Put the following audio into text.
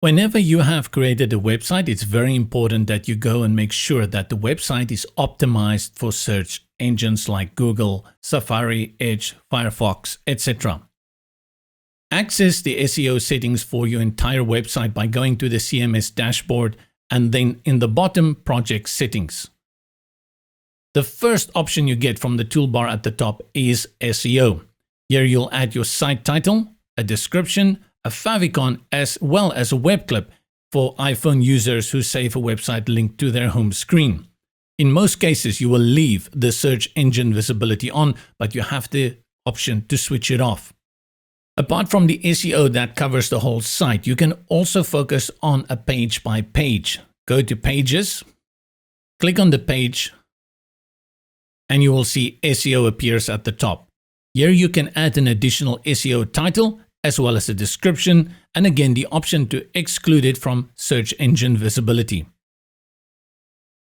Whenever you have created a website, it's very important that you go and make sure that the website is optimized for search engines like Google, Safari, Edge, Firefox, etc. Access the SEO settings for your entire website by going to the CMS dashboard and then in the bottom, project settings. The first option you get from the toolbar at the top is SEO. Here you'll add your site title, a description, a favicon, as well as a web clip for iPhone users who save a website link to their home screen. In most cases, you will leave the search engine visibility on, but you have the option to switch it off. Apart from the SEO that covers the whole site, you can also focus on a page by page. Go to Pages, click on the page, and you will see SEO appears at the top. Here you can add an additional SEO title as well as a description, and again the option to exclude it from search engine visibility.